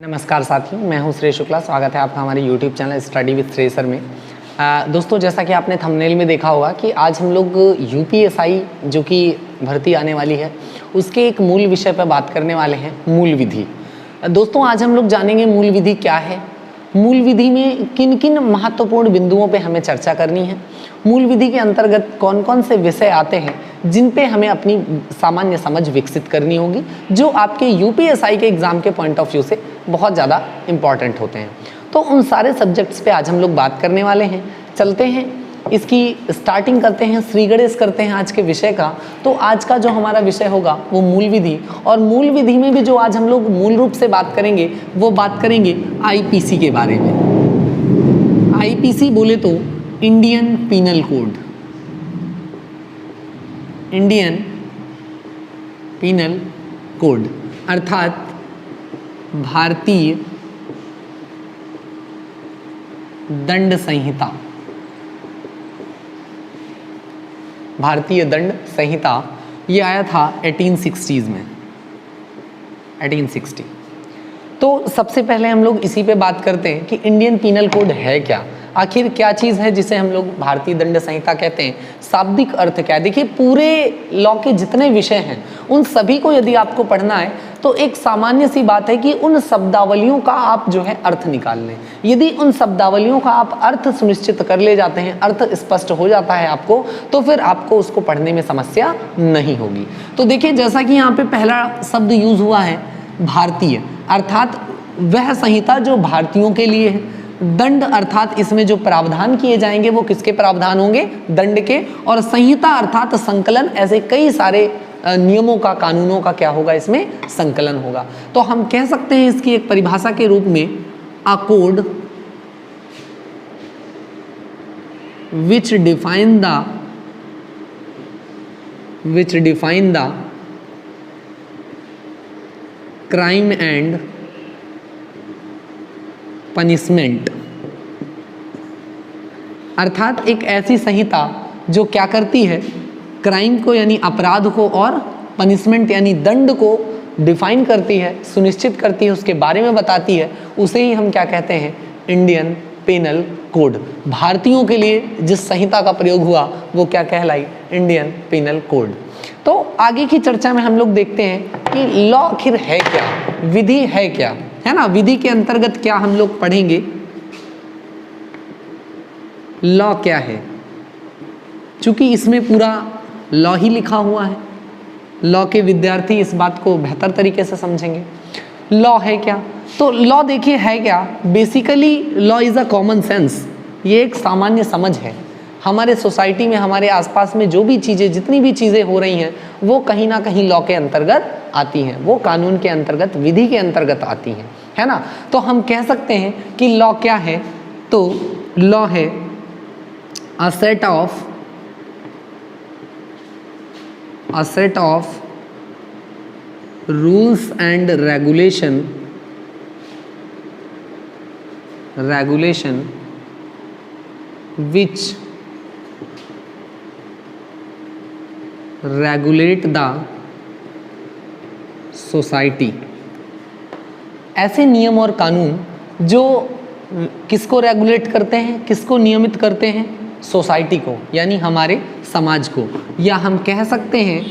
नमस्कार साथियों, मैं हूं श्रेय शुक्ला। स्वागत है आपका हमारे YouTube चैनल स्टडी विद श्रेयसर में। दोस्तों, जैसा कि आपने थंबनेल में देखा होगा कि आज हम लोग यूपीएसआई जो कि भर्ती आने वाली है उसके एक मूल विषय पर बात करने वाले हैं, मूल विधि। दोस्तों, आज हम लोग जानेंगे मूल विधि क्या है, मूल विधि में किन किन महत्वपूर्ण बिंदुओं पे हमें चर्चा करनी है, मूल विधि के अंतर्गत कौन कौन से विषय आते हैं जिन पे हमें अपनी सामान्य समझ विकसित करनी होगी, जो आपके यूपीएसआई के एग्ज़ाम के पॉइंट ऑफ व्यू से बहुत ज़्यादा इम्पॉर्टेंट होते हैं। तो उन सारे सब्जेक्ट्स पे आज हम लोग बात करने वाले हैं। चलते हैं, इसकी स्टार्टिंग करते हैं, श्री गणेश करते हैं आज के विषय का। तो आज का जो हमारा विषय होगा वो मूल विधि, और मूल विधि में भी जो आज हम लोग मूल रूप से बात करेंगे वो बात करेंगे आईपीसी के बारे में। आईपीसी बोले तो Indian penal code, Indian penal code अर्थात भारतीय दंड संहिता। भारतीय दंड संहिता ये आया था 1860s में, 1860। तो सबसे पहले हम लोग इसी पे बात करते हैं कि इंडियन पीनल कोड है क्या, आखिर क्या चीज़ है जिसे हम लोग भारतीय दंड संहिता कहते हैं, शाब्दिक अर्थ क्या है। देखिए, पूरे लॉ के जितने विषय हैं उन सभी को यदि आपको पढ़ना है तो एक सामान्य सी बात है कि उन शब्दावलियों का आप जो है अर्थ निकाल लें। यदि उन शब्दावलियों का आप अर्थ सुनिश्चित कर ले जाते हैं, अर्थ स्पष्ट हो जाता है आपको, तो फिर आपको उसको पढ़ने में समस्या नहीं होगी। तो देखिए, जैसा कि यहाँ पे पहला शब्द यूज हुआ है भारतीय, अर्थात वह संहिता जो भारतीयों के लिए है। दंड अर्थात इसमें जो प्रावधान किए जाएंगे वो किसके प्रावधान होंगे, दंड के। और संहिता अर्थात संकलन, ऐसे कई सारे नियमों का, कानूनों का क्या होगा, इसमें संकलन होगा। तो हम कह सकते हैं इसकी एक परिभाषा के रूप में a code which define the crime and punishment, अर्थात एक ऐसी संहिता जो क्या करती है, क्राइम को यानी अपराध को और पनिशमेंट यानी दंड को डिफाइन करती है, सुनिश्चित करती है, उसके बारे में बताती है, उसे ही हम क्या कहते हैं, इंडियन पेनल कोड। भारतीयों के लिए जिस संहिता का प्रयोग हुआ वो क्या कहलाई, इंडियन पेनल कोड। तो आगे की चर्चा में हम लोग देखते हैं कि लॉ आखिर है क्या, विधि है क्या, है ना। विधि के अंतर्गत क्या हम लोग पढ़ेंगे, लॉ क्या है। चूंकि इसमें पूरा लॉ ही लिखा हुआ है, लॉ के विद्यार्थी इस बात को बेहतर तरीके से समझेंगे। लॉ है क्या, तो लॉ देखिए है क्या, basically law is a common sense. ये एक सामान्य समझ है। हमारे सोसाइटी में, हमारे आसपास में जो भी चीज़ें, जितनी भी चीज़ें हो रही हैं वो कहीं ना कहीं लॉ के अंतर्गत आती हैं, वो कानून के अंतर्गत, विधि के अंतर्गत आती हैं, है ना। तो हम कह सकते हैं कि लॉ क्या है, तो लॉ है a set of rules and regulation which regulate the society। ऐसे नियम और कानून जो किसको रेगुलेट करते हैं, किसको नियमित करते हैं, सोसाइटी को यानी हमारे समाज को। या हम कह सकते हैं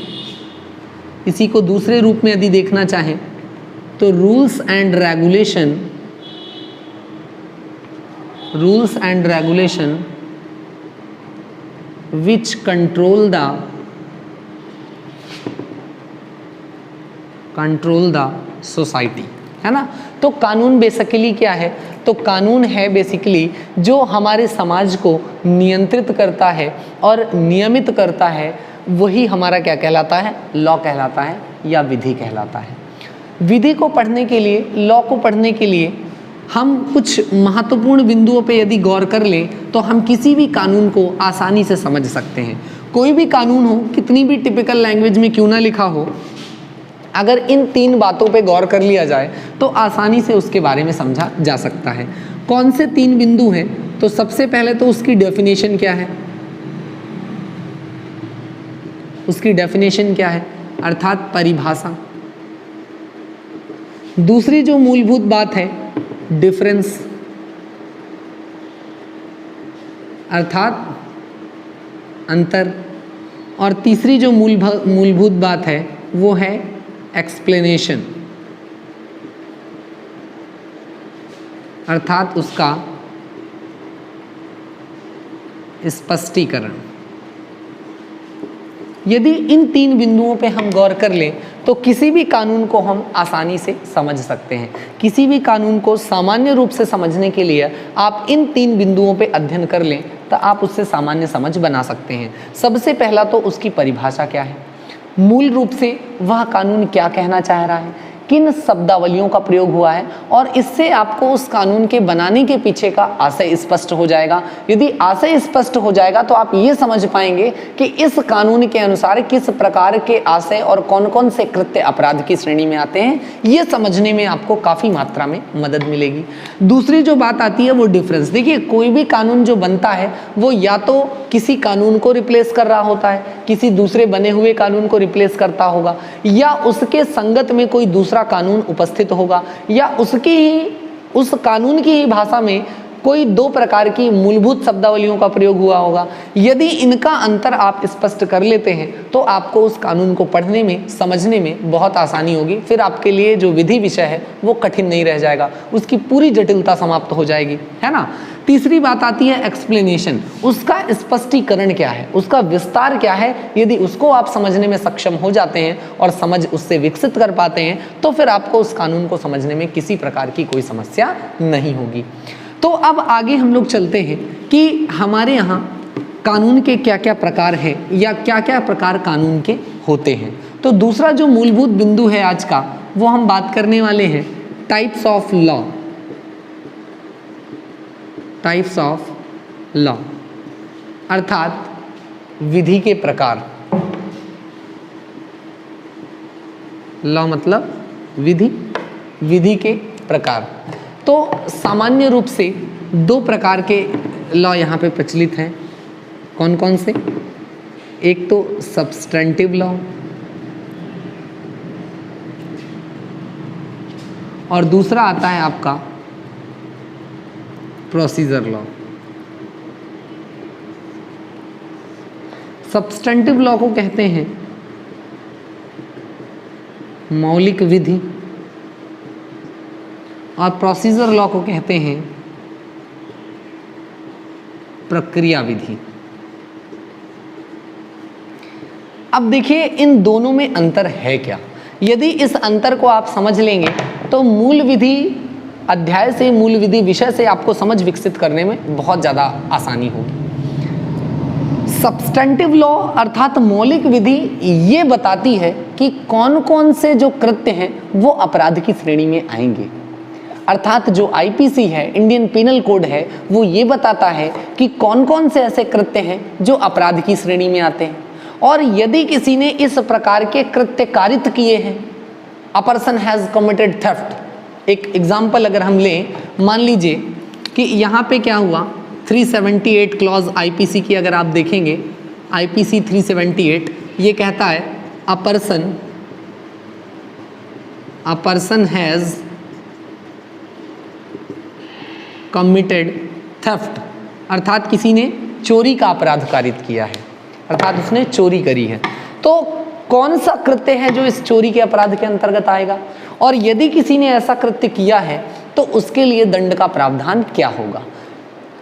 इसी को दूसरे रूप में यदि देखना चाहें तो rules and regulation which control the society, है ना। तो कानून बेसिकली क्या है, तो कानून है बेसिकली जो हमारे समाज को नियंत्रित करता है और नियमित करता है, वही हमारा क्या कहलाता है, लॉ कहलाता है या विधि कहलाता है। विधि को पढ़ने के लिए, लॉ को पढ़ने के लिए हम कुछ महत्वपूर्ण बिंदुओं पे यदि गौर कर लें तो हम किसी भी कानून को आसानी से समझ सकते हैं। कोई भी कानून हो, कितनी भी टिपिकल लैंग्वेज में क्यों ना लिखा हो, अगर इन तीन बातों पे गौर कर लिया जाए तो आसानी से उसके बारे में समझा जा सकता है। कौन से तीन बिंदु हैं, तो सबसे पहले तो उसकी डेफिनेशन क्या है, उसकी डेफिनेशन क्या है, अर्थात परिभाषा। दूसरी जो मूलभूत बात है डिफरेंस, अर्थात अंतर। और तीसरी जो मूलभूत बात है वो है एक्सप्लेनेशन, अर्थात उसका स्पष्टीकरण। यदि इन तीन बिंदुओं पे हम गौर कर लें तो किसी भी कानून को हम आसानी से समझ सकते हैं। किसी भी कानून को सामान्य रूप से समझने के लिए आप इन तीन बिंदुओं पे अध्ययन कर लें तो आप उससे सामान्य समझ बना सकते हैं। सबसे पहला तो उसकी परिभाषा क्या है, मूल रूप से वह कानून क्या कहना चाह रहा है, किन शब्दावलियों का प्रयोग हुआ है, और इससे आपको उस कानून के बनाने के पीछे का आशय स्पष्ट हो जाएगा। यदि आशय स्पष्ट हो जाएगा तो आप ये समझ पाएंगे कि इस कानून के अनुसार किस प्रकार के आशय और कौन कौन से कृत्य अपराध की श्रेणी में आते हैं, ये समझने में आपको काफ़ी मात्रा में मदद मिलेगी। दूसरी जो बात आती है वो डिफरेंस। देखिए, कोई भी कानून जो बनता है वो या तो किसी कानून को रिप्लेस कर रहा होता है, किसी दूसरे बने हुए कानून को रिप्लेस करता होगा, या उसके संगत में कोई दूसरा कानून उपस्थित होगा, या उस कानून की ही भाषा में कोई दो प्रकार की मूलभूत शब्दावलियों का प्रयोग हुआ होगा। यदि इनका अंतर आप स्पष्ट कर लेते हैं तो आपको उस कानून को पढ़ने में, समझने में बहुत आसानी होगी। फिर आपके लिए जो विधि विषय है वो कठिन नहीं रह जाएगा, उसकी पूरी जटिलता समाप्त हो जाएगी, है ना। तीसरी बात आती है एक्सप्लेनेशन। उसका स्पष्टीकरण क्या है, उसका विस्तार क्या है। यदि उसको आप समझने में सक्षम हो जाते हैं और समझ उससे विकसित कर पाते हैं तो फिर आपको उस कानून को समझने में किसी प्रकार की कोई समस्या नहीं होगी। तो अब आगे हम लोग चलते हैं कि हमारे यहाँ कानून के क्या क्या प्रकार हैं या क्या क्या प्रकार कानून के होते हैं। तो दूसरा जो मूलभूत बिंदु है आज का, वो हम बात करने वाले हैं types of law. Types of law अर्थात विधि के प्रकार। लॉ मतलब विधि, विधि के प्रकार। तो सामान्य रूप से दो प्रकार के लॉ यहाँ पे प्रचलित हैं। कौन कौन से? एक तो सब्सटेंटिव लॉ और दूसरा आता है आपका प्रोसीजर लॉ। सब्सटेंटिव लॉ को कहते हैं मौलिक विधि और प्रोसीजर लॉ को कहते हैं प्रक्रिया विधि। अब देखिए, इन दोनों में अंतर है क्या। यदि इस अंतर को आप समझ लेंगे तो मूल विधि अध्याय से, मूल विधि विषय से आपको समझ विकसित करने में बहुत ज़्यादा आसानी होगी। सब्सटेंटिव लॉ अर्थात मौलिक विधि ये बताती है कि कौन कौन से जो कृत्य हैं वो अपराध की श्रेणी में आएंगे। अर्थात जो आईपीसी है, इंडियन पिनल कोड है, वो ये बताता है कि कौन कौन से ऐसे कृत्य हैं जो अपराध की श्रेणी में आते हैं। और यदि किसी ने इस प्रकार के कृत्य कारित किए हैं, a person has committed theft. एक एग्जाम्पल अगर हम लें, मान लीजिए कि यहाँ पे क्या हुआ, 378 क्लॉज आईपीसी की अगर आप देखेंगे, आईपीसी 378 ये कहता है a person has committed theft, अर्थात किसी ने चोरी का अपराध कारित किया है, अर्थात उसने चोरी करी है। तो कौन सा कृत्य है जो इस चोरी के अपराध के अंतर्गत आएगा, और यदि किसी ने ऐसा कृत्य किया है तो उसके लिए दंड का प्रावधान क्या होगा।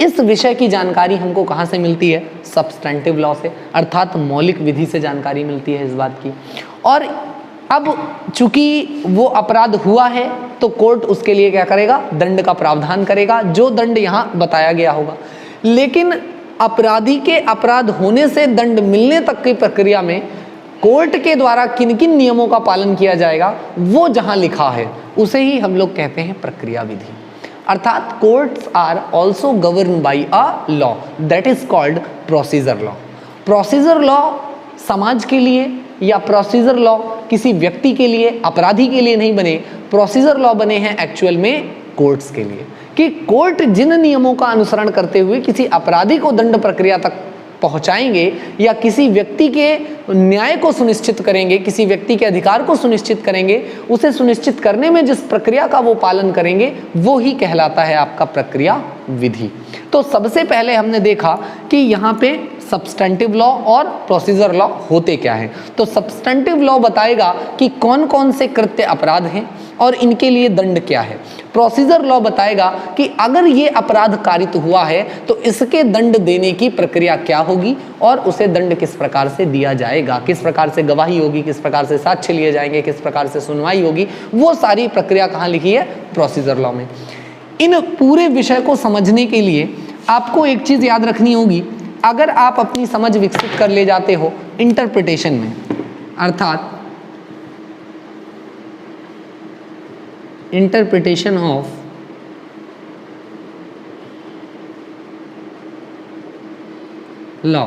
इस विषय की जानकारी हमको कहाँ से मिलती है? सब्सटेंटिव लॉ से, अर्थात मौलिक विधि से जानकारी मिलती है इस बात की। और अब चूंकि वो अपराध हुआ है तो कोर्ट उसके लिए क्या करेगा? दंड का प्रावधान करेगा, जो दंड यहाँ बताया गया होगा। लेकिन अपराधी के अपराध होने से दंड मिलने तक की प्रक्रिया में कोर्ट के द्वारा किन किन नियमों का पालन किया जाएगा वो जहां लिखा है उसे ही हम लोग कहते हैं प्रक्रिया विधि। अर्थात courts are also govern by a law that is called procedure law. Procedure law समाज के लिए या प्रोसीजर लॉ किसी व्यक्ति के लिए, अपराधी के लिए नहीं बने। प्रोसीजर लॉ बने हैं एक्चुअल में कोर्ट्स के लिए, कि कोर्ट जिन नियमों का अनुसरण करते हुए किसी अपराधी को दंड प्रक्रिया तक पहुंचाएंगे या किसी व्यक्ति के न्याय को सुनिश्चित करेंगे, किसी व्यक्ति के अधिकार को सुनिश्चित करेंगे, उसे सुनिश्चित करने में जिस प्रक्रिया का वो पालन करेंगे वो ही कहलाता है आपका प्रक्रिया विधि। तो सबसे पहले हमने देखा कि यहाँ पे सब्सटेंटिव लॉ और प्रोसीजर लॉ होते क्या हैं। तो सब्सटेंटिव लॉ बताएगा कि कौन कौन से कृत्य अपराध हैं और इनके लिए दंड क्या है। प्रोसीजर लॉ बताएगा कि अगर ये अपराध कारित हुआ है तो इसके दंड देने की प्रक्रिया क्या होगी और उसे दंड किस प्रकार से दिया जाएगा, किस प्रकार से गवाही होगी, किस प्रकार से साक्ष्य लिए जाएंगे, किस प्रकार से सुनवाई होगी, वो सारी प्रक्रिया कहाँ लिखी है, प्रोसीजर लॉ में। इन पूरे विषय को समझने के लिए आपको एक चीज याद रखनी होगी, अगर आप अपनी समझ विकसित कर ले जाते हो इंटरप्रिटेशन में, अर्थात इंटरप्रिटेशन ऑफ लॉ,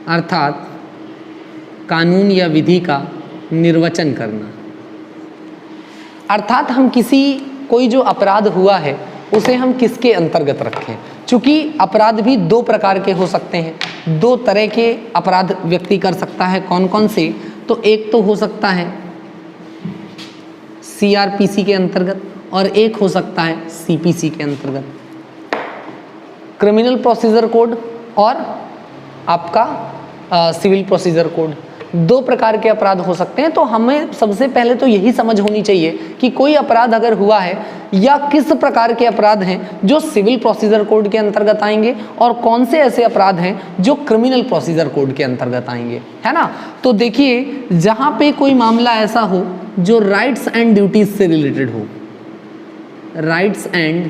अर्थात कानून या विधि का निर्वचन करना, अर्थात हम कोई जो अपराध हुआ है उसे हम किसके अंतर्गत रखें। चूंकि अपराध भी दो प्रकार के हो सकते हैं, दो तरह के अपराध व्यक्ति कर सकता है। कौन कौन से? तो एक तो हो सकता है सीआरपीसी के अंतर्गत और एक हो सकता है सीपीसी के अंतर्गत, क्रिमिनल प्रोसीजर कोड और आपका सिविल प्रोसीजर कोड। दो प्रकार के अपराध हो सकते हैं। तो हमें सबसे पहले तो यही समझ होनी चाहिए कि कोई अपराध अगर हुआ है या किस प्रकार के अपराध हैं जो सिविल प्रोसीजर कोड के अंतर्गत आएंगे और कौन से ऐसे अपराध हैं जो क्रिमिनल प्रोसीजर कोड के अंतर्गत आएंगे, है ना। तो देखिए, जहां पे कोई मामला ऐसा हो जो राइट्स एंड ड्यूटीज से रिलेटेड हो, राइट्स एंड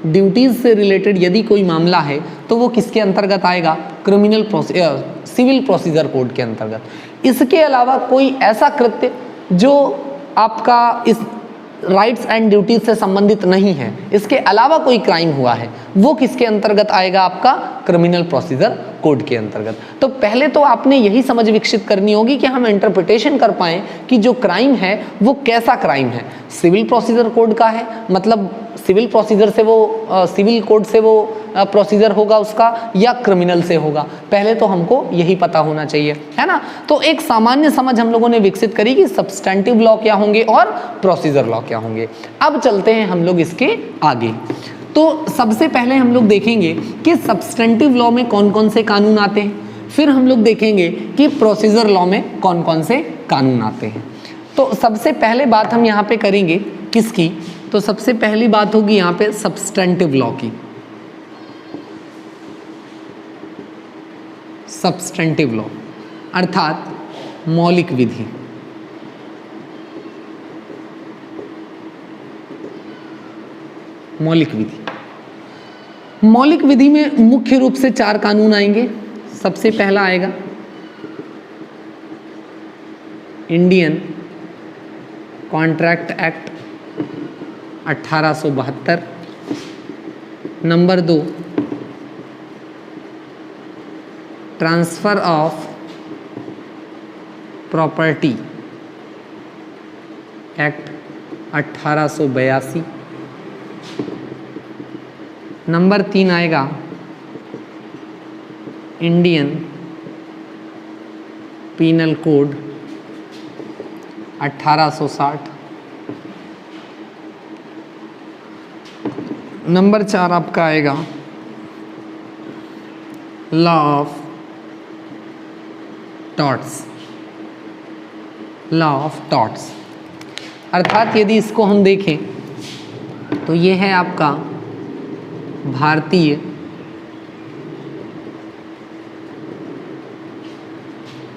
ड्यूटीज से रिलेटेड यदि कोई मामला है तो वो किसके अंतर्गत आएगा, सिविल प्रोसीजर कोड के अंतर्गत। इसके अलावा कोई ऐसा कृत्य जो आपका इस राइट्स एंड ड्यूटीज से संबंधित नहीं है, इसके अलावा कोई क्राइम हुआ है, वो किसके अंतर्गत आएगा, आपका क्रिमिनल प्रोसीजर कोड के अंतर्गत। तो पहले तो आपने यही समझ विकसित करनी होगी कि हम इंटरप्रिटेशन कर पाएं कि जो क्राइम है वो कैसा क्राइम है, सिविल प्रोसीजर कोड का है, मतलब सिविल प्रोसीजर से वो सिविल कोड से वो प्रोसीजर होगा उसका, या क्रिमिनल से होगा। पहले तो हमको यही पता होना चाहिए, है ना। तो एक सामान्य समझ हम लोगों ने विकसित करी कि सब्सटेंटिव लॉ क्या होंगे और प्रोसीजर लॉ क्या होंगे। अब चलते हैं हम लोग इसके आगे। तो सबसे पहले हम लोग देखेंगे कि सब्सटेंटिव लॉ में कौन कौन से कानून आते हैं, फिर हम लोग देखेंगे कि प्रोसीजर लॉ में कौन कौन से कानून आते हैं। तो सबसे पहले बात हम यहाँ पे करेंगे किसकी, तो सबसे पहली बात होगी यहाँ पे सब्सटेंटिव लॉ की। सब्सटेंटिव लॉ अर्थात मौलिक विधि। मौलिक विधि, मौलिक विधि में मुख्य रूप से 4 कानून आएंगे। सबसे पहला आएगा Indian contract act 1872। Number 2 transfer of property act 1882। Number 3 आएगा इंडियन पीनल कोड 1860। नंबर 4 आपका आएगा law of torts. Law of torts अर्थात यदि इसको हम देखें तो ये है आपका भारतीय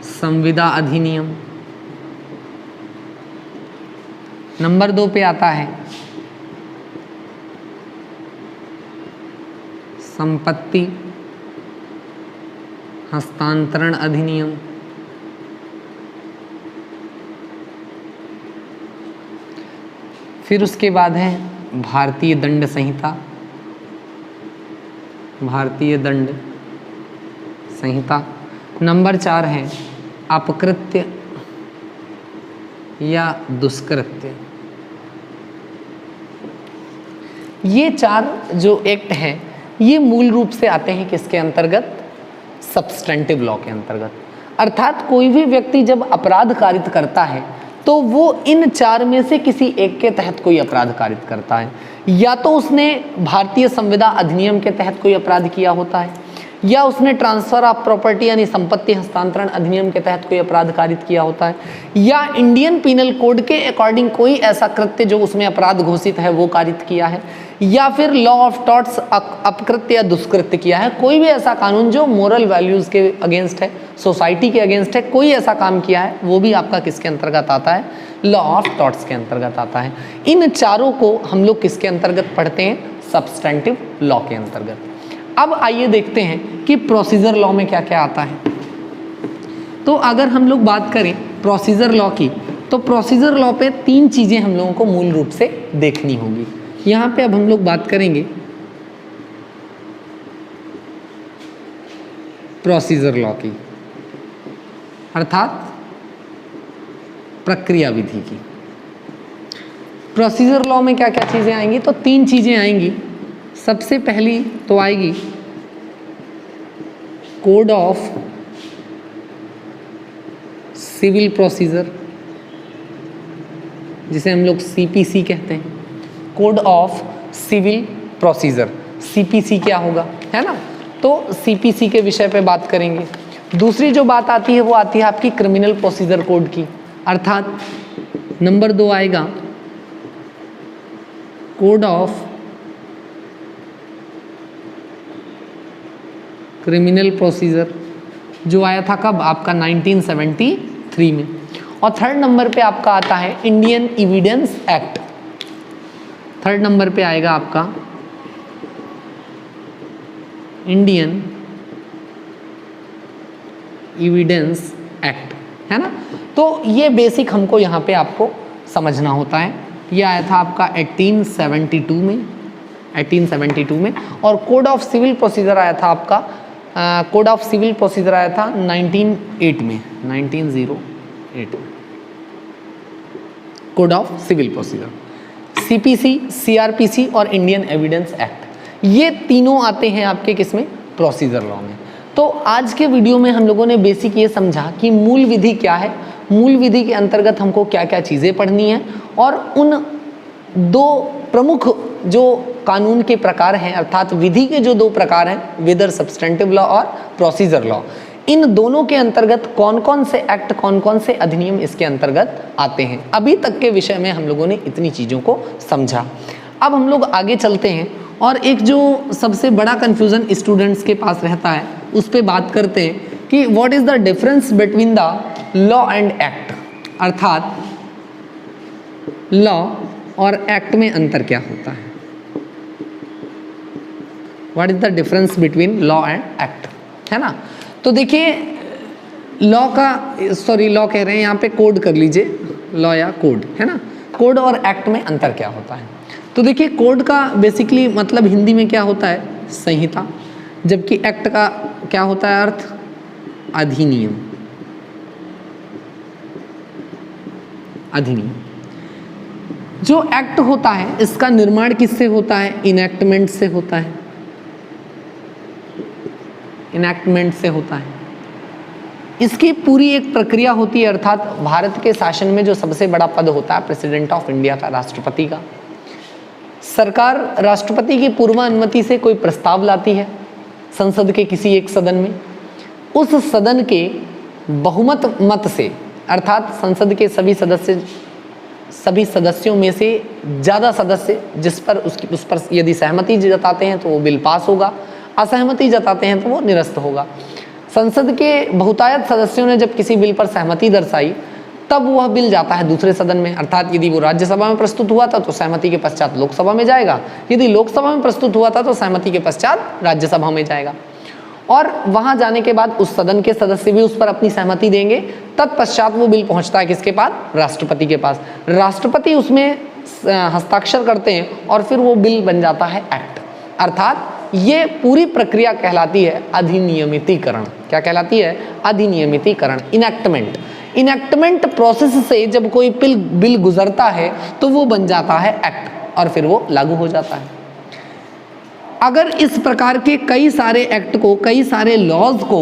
संविदा अधिनियम। नंबर 2 पे आता है संपत्ति हस्तांतरण अधिनियम। फिर उसके बाद है भारतीय दंड संहिता। भारतीय दंड संहिता। नंबर 4 है अपकृत्य या दुष्कृत्य। ये 4 जो एक्ट हैं ये मूल रूप से आते हैं किसके अंतर्गत, सब्सटेंटिव लॉ के अंतर्गत। अर्थात कोई भी व्यक्ति जब अपराध कारित करता है तो वो इन चार में से किसी एक के तहत कोई अपराध कारित करता है। या तो उसने भारतीय संविदा अधिनियम के तहत कोई अपराध किया होता है, या उसने ट्रांसफर ऑफ प्रॉपर्टी यानी संपत्ति हस्तांतरण अधिनियम के तहत कोई अपराध कारित किया होता है, या इंडियन पीनल कोड के अकॉर्डिंग कोई ऐसा कृत्य जो उसमें अपराध घोषित है वो कारित किया है, या फिर लॉ ऑफ टॉर्ट्स अपकृत्य या दुष्कृत्य किया है। कोई भी ऐसा कानून जो मोरल वैल्यूज के अगेंस्ट है, सोसाइटी के अगेंस्ट है, कोई ऐसा काम किया है, वो भी आपका किसके अंतर्गत आता है? लॉ ऑफ टॉर्ट्स के अंतर्गत आता है। इन चारों को हम लोग किसके अंतर्गत पढ़ते हैं? सब्सटेंटिव लॉ के अंतर्गत। अब आइए देखते हैं कि प्रोसीजर लॉ में क्या क्या आता है। तो अगर हम लोग बात करें प्रोसीजर लॉ की, तो प्रोसीजर लॉ पे तीन चीज़ें हम लोगों को मूल रूप से देखनी होगी। यहाँ पे अब हम लोग बात करेंगे प्रोसीजर लॉ की, अर्थात प्रक्रिया विधि की। प्रोसीजर लॉ में क्या क्या चीज़ें आएंगी? तो तीन चीज़ें आएंगी। सबसे पहली तो आएगी कोड ऑफ सिविल प्रोसीजर, जिसे हम लोग सीपीसी कहते हैं। Code of civil procedure, CPC क्या होगा, है ना? तो सीपीसी के विषय पे बात करेंगे। दूसरी जो बात आती है वो आती है आपकी क्रिमिनल प्रोसीजर कोड की, अर्थात नंबर 2 आएगा कोड ऑफ क्रिमिनल प्रोसीजर, जो आया था कब? आपका 1973 में। और थर्ड नंबर पे आपका आता है Indian evidence act. Third number पे आएगा आपका इंडियन एविडेंस एक्ट, है ना? तो ये बेसिक हमको यहाँ पे आपको समझना होता है। ये आया था आपका 1872 में। और कोड ऑफ सिविल प्रोसीजर आया था आपका कोड ऑफ सिविल प्रोसीजर आया था 1908 में। Code of civil procedure, CPC, CRPC और इंडियन एविडेंस एक्ट, ये तीनों आते हैं आपके किसमें? प्रोसीजर लॉ में। तो आज के वीडियो में हम लोगों ने बेसिक ये समझा कि मूल विधि क्या है, मूल विधि के अंतर्गत हमको क्या क्या चीज़ें पढ़नी है, और उन दो प्रमुख जो कानून के प्रकार हैं, अर्थात विधि के जो दो प्रकार हैं, वेदर सब्सटेंटिव लॉ और प्रोसीजर लॉ, इन दोनों के अंतर्गत कौन कौन से एक्ट, कौन कौन से अधिनियम इसके अंतर्गत आते हैं। अभी तक के विषय में हम लोगों ने इतनी चीज़ों को समझा। अब हम लोग आगे चलते हैं और एक जो सबसे बड़ा कन्फ्यूज़न स्टूडेंट्स के पास रहता है उस पर बात करते हैं कि what is the difference between the law and act, अर्थात लॉ और एक्ट में अंतर क्या होता है। What is the difference between law and act, है ना? तो देखिए लॉ कह रहे हैं यहाँ पे, कोड कर लीजिए, लॉ या कोड, है ना? कोड और एक्ट में अंतर क्या होता है? तो देखिए कोड का बेसिकली मतलब हिंदी में क्या होता है? संहिता। जबकि एक्ट का क्या होता है अर्थ? अधिनियम। अधिनियम जो एक्ट होता है इसका निर्माण किससे होता है? इनैक्टमेंट से होता है। इनैक्टमेंट से होता है। इसकी पूरी एक प्रक्रिया होती है, अर्थात भारत के शासन में जो सबसे बड़ा पद होता है प्रेसिडेंट ऑफ इंडिया का, राष्ट्रपति का, सरकार राष्ट्रपति की पूर्व अनुमति से कोई प्रस्ताव लाती है संसद के किसी एक सदन में। उस सदन के बहुमत मत से, अर्थात संसद के सभी सदस्यों में से ज़्यादा सदस्य उस पर यदि सहमति जताते हैं तो वो बिल पास होगा, असहमति जताते हैं तो वो निरस्त होगा। संसद के बहुतायत सदस्यों ने जब किसी बिल पर सहमति दर्शाई तब वह बिल जाता है दूसरे सदन में, अर्थात यदि वो राज्यसभा में प्रस्तुत हुआ था तो सहमति के पश्चात लोकसभा में जाएगा, यदि लोकसभा में प्रस्तुत हुआ था तो सहमति के पश्चात राज्यसभा में जाएगा। और वहाँ जाने के बाद उस सदन के सदस्य भी उस पर अपनी सहमति देंगे, तत्पश्चात वो बिल पहुँचता है किसके पास? राष्ट्रपति के पास। राष्ट्रपति उसमें हस्ताक्षर करते हैं और फिर वो बिल बन जाता है एक्ट। अर्थात ये पूरी प्रक्रिया कहलाती है अधिनियमितीकरण। क्या कहलाती है? अधिनियमितीकरण, इनैक्टमेंट। इनैक्टमेंट प्रोसेस से जब कोई बिल गुजरता है तो वो बन जाता है एक्ट और फिर वो लागू हो जाता है। अगर इस प्रकार के कई सारे एक्ट को, कई सारे लॉज को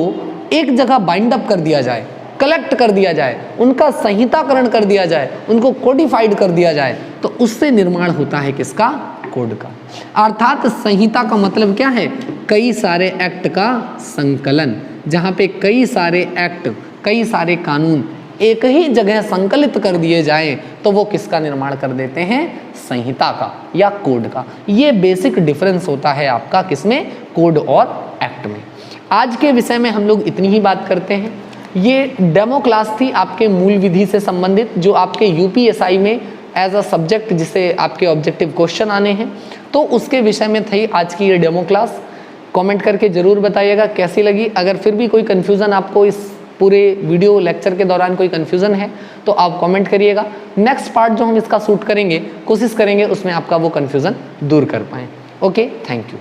एक जगह बाइंड अप कर दिया जाए, कलेक्ट कर दिया जाए, उनका संहिताकरण कर दिया जाए, उनको कोडिफाइड कर दिया जाए, तो उससे निर्माण होता है किसका? कोड का। अर्थात संहिता का मतलब क्या है? कई सारे एक्ट का संकलन। जहाँ पे कई सारे एक्ट, कई सारे कानून एक ही जगह संकलित कर दिए जाएं तो वो किसका निर्माण कर देते हैं? संहिता का या कोड का। ये बेसिक डिफरेंस होता है आपका किसमें? कोड और एक्ट में। आज के विषय में हम लोग इतनी ही बात करते हैं। ये डेमो क्लास थी आपके मूल विधि से संबंधित, जो आपके यूपीएसआई में एज अ सब्जेक्ट जिसे आपके ऑब्जेक्टिव क्वेश्चन आने हैं, तो उसके विषय में थी आज की ये डेमो क्लास। कमेंट करके ज़रूर बताइएगा कैसी लगी। अगर फिर भी कोई कन्फ्यूज़न आपको इस पूरे वीडियो लेक्चर के दौरान कोई कन्फ्यूज़न है तो आप कमेंट करिएगा। नेक्स्ट पार्ट जो हम इसका शूट करेंगे, कोशिश करेंगे उसमें आपका वो कन्फ्यूज़न दूर कर पाएँ। Okay, thank you.